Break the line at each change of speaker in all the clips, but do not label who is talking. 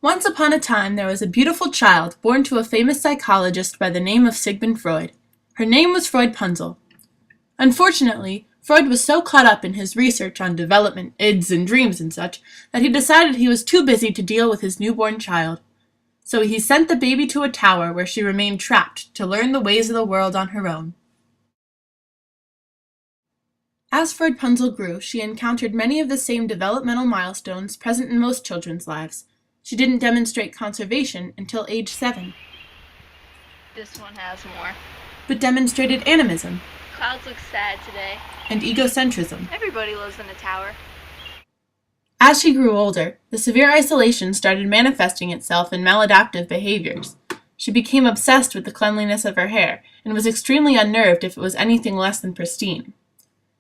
Once upon a time there was a beautiful child born to a famous psychologist by the name of Sigmund Freud. Her name was Freud-Punzel. Unfortunately, Freud was so caught up in his research on development, ids, and dreams and such, that he decided he was too busy to deal with his newborn child. So he sent the baby to a tower where she remained trapped to learn the ways of the world on her own. As Freud-Punzel grew, she encountered many of the same developmental milestones present in most children's lives. She didn't demonstrate conservation until age 7.
This one has more.
But demonstrated animism.
Clouds look sad today.
And egocentrism.
Everybody lives in a tower.
As she grew older, the severe isolation started manifesting itself in maladaptive behaviors. She became obsessed with the cleanliness of her hair, and was extremely unnerved if it was anything less than pristine.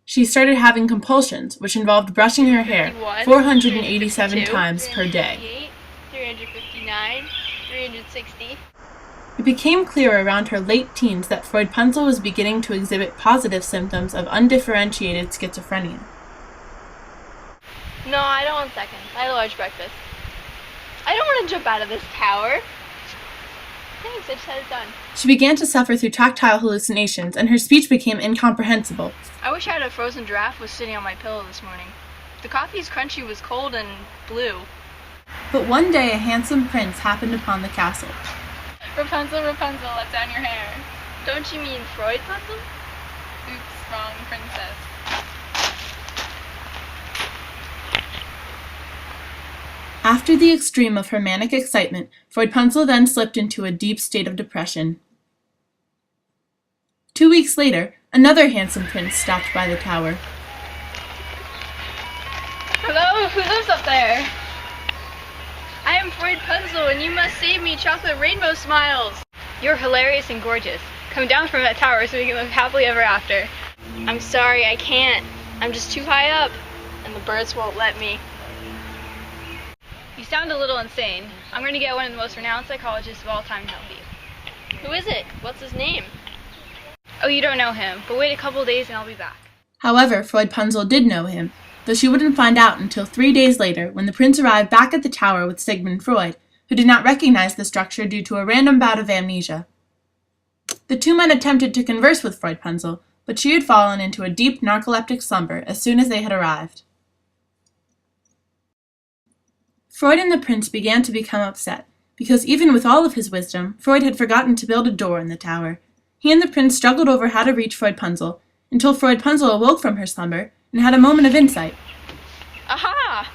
She started having compulsions, which involved brushing her hair 487 times per day.
359, 360.
It became clear around her late teens that Freud-Punzel was beginning to exhibit positive symptoms of undifferentiated schizophrenia.
No, I don't want seconds. I had a large breakfast. I don't want to jump out of this tower. Thanks, I just had it done.
She began to suffer through tactile hallucinations, and her speech became incomprehensible.
I wish I had a frozen giraffe was sitting on my pillow this morning. The coffee's crunchy was cold and blue.
But one day a handsome prince happened upon the castle.
Rapunzel, Rapunzel, let down your hair.
Don't you mean Freud-Punzel?
Oops, wrong princess.
After the extreme of her manic excitement, Freud-Punzel then slipped into a deep state of depression. 2 weeks later, another handsome prince stopped by the tower.
Hello, who lives up there? I am Freud-Punzel, and you must save me, chocolate rainbow smiles. You're hilarious and gorgeous. Come down from that tower so we can live happily ever after. I'm sorry, I can't. I'm just too high up, and the birds won't let me. You sound a little insane. I'm going to get one of the most renowned psychologists of all time to help you. Who is it? What's his name? Oh, you don't know him, but wait a couple days and I'll be back.
However, Freud-Punzel did know him, though she wouldn't find out until 3 days later when the prince arrived back at the tower with Sigmund Freud, who did not recognize the structure due to a random bout of amnesia. The two men attempted to converse with Freud-Punzel, but she had fallen into a deep narcoleptic slumber as soon as they had arrived. Freud and the prince began to become upset, because even with all of his wisdom, Freud had forgotten to build a door in the tower. He and the prince struggled over how to reach Freud-Punzel, until Freud-Punzel awoke from her slumber and had a moment of insight.
Aha!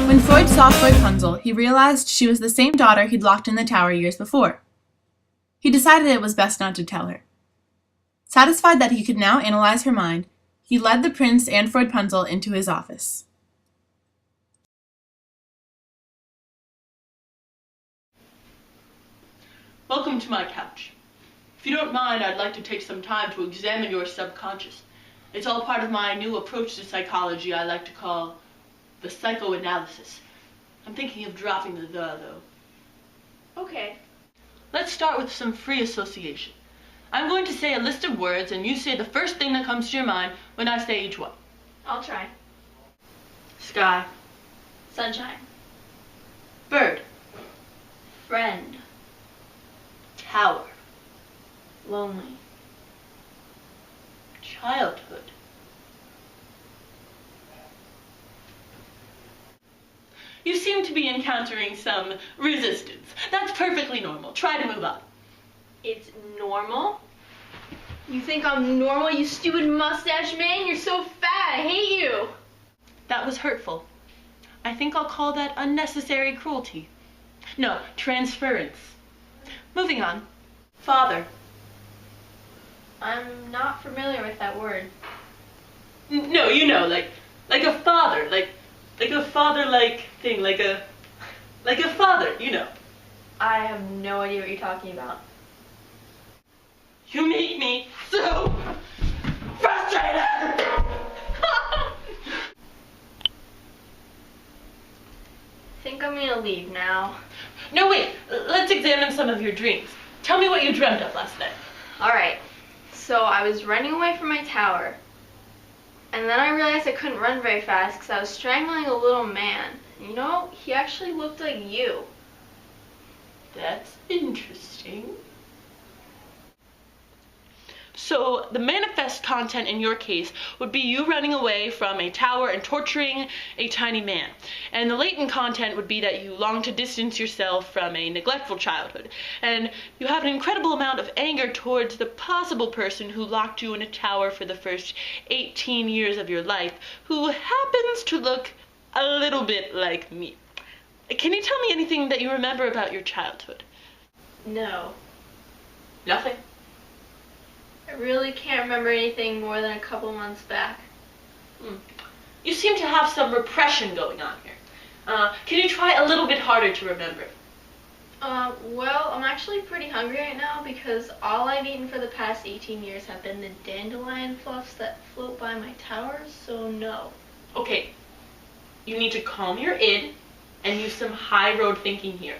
When Freud saw Freud-Punzel, he realized she was the same daughter he'd locked in the tower years before. He decided it was best not to tell her. Satisfied that he could now analyze her mind, he led the prince and Freud-Punzel into his office.
Welcome to my couch. If you don't mind, I'd like to take some time to examine your subconscious. It's all part of my new approach to psychology I like to call the psychoanalysis. I'm thinking of dropping the though.
Okay.
Let's start with some free association. I'm going to say a list of words, and you say the first thing that comes to your mind when I say each one.
I'll try.
Sky.
Sunshine.
Bird.
Friend.
Tower.
Lonely.
Childhood. You seem to be encountering some resistance. That's perfectly normal. Try to move on.
It's normal? You think I'm normal, you stupid mustache man? You're so fat. I hate you.
That was hurtful. I think I'll call that unnecessary cruelty. No, transference. Moving on. Father.
I'm not familiar with that word.
No, you know, like a father, like a father-like thing, like a father, you know.
I have no idea what you're talking about.
You make me so frustrated!
Think I'm gonna leave now.
No, wait, let's examine some of your dreams. Tell me what you dreamt of last night.
Alright, so I was running away from my tower, and then I realized I couldn't run very fast because I was strangling a little man. You know, he actually looked like you.
That's interesting. So the manifest content in your case would be you running away from a tower and torturing a tiny man. And the latent content would be that you long to distance yourself from a neglectful childhood. And you have an incredible amount of anger towards the possible person who locked you in a tower for the first 18 years of your life, who happens to look a little bit like me. Can you tell me anything that you remember about your childhood?
No.
Nothing.
I really can't remember anything more than a couple months back.
You seem to have some repression going on here. Can you try a little bit harder to remember?
Well, I'm actually pretty hungry right now because all I've eaten for the past 18 years have been the dandelion fluffs that float by my tower, so no.
Okay, you need to calm your id and use some high road thinking here.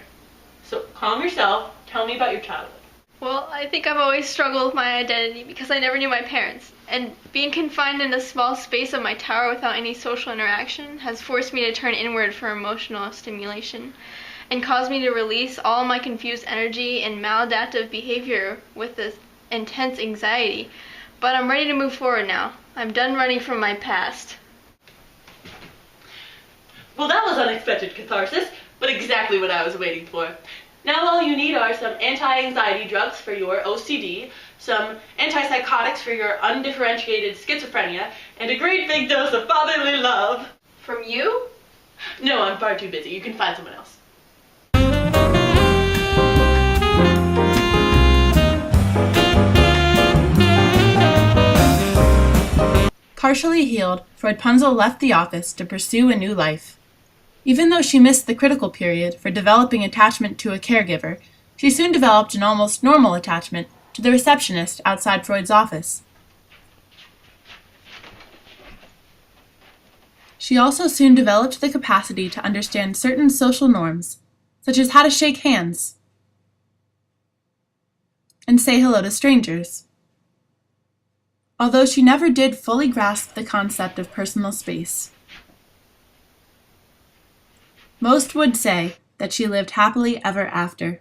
So calm yourself, tell me about your childhood.
Well, I think I've always struggled with my identity because I never knew my parents, and being confined in a small space of my tower without any social interaction has forced me to turn inward for emotional stimulation and caused me to release all my confused energy and maladaptive behavior with this intense anxiety. But I'm ready to move forward now. I'm done running from my past.
Well, that was unexpected catharsis, but exactly what I was waiting for. Now all you need are some anti-anxiety drugs for your OCD, some antipsychotics for your undifferentiated schizophrenia, and a great big dose of fatherly love.
From you?
No, I'm far too busy. You can find someone else.
Partially healed, Rapunzel left the office to pursue a new life. Even though she missed the critical period for developing attachment to a caregiver, she soon developed an almost normal attachment to the receptionist outside Freud's office. She also soon developed the capacity to understand certain social norms, such as how to shake hands and say hello to strangers. Although she never did fully grasp the concept of personal space. Most would say that she lived happily ever after.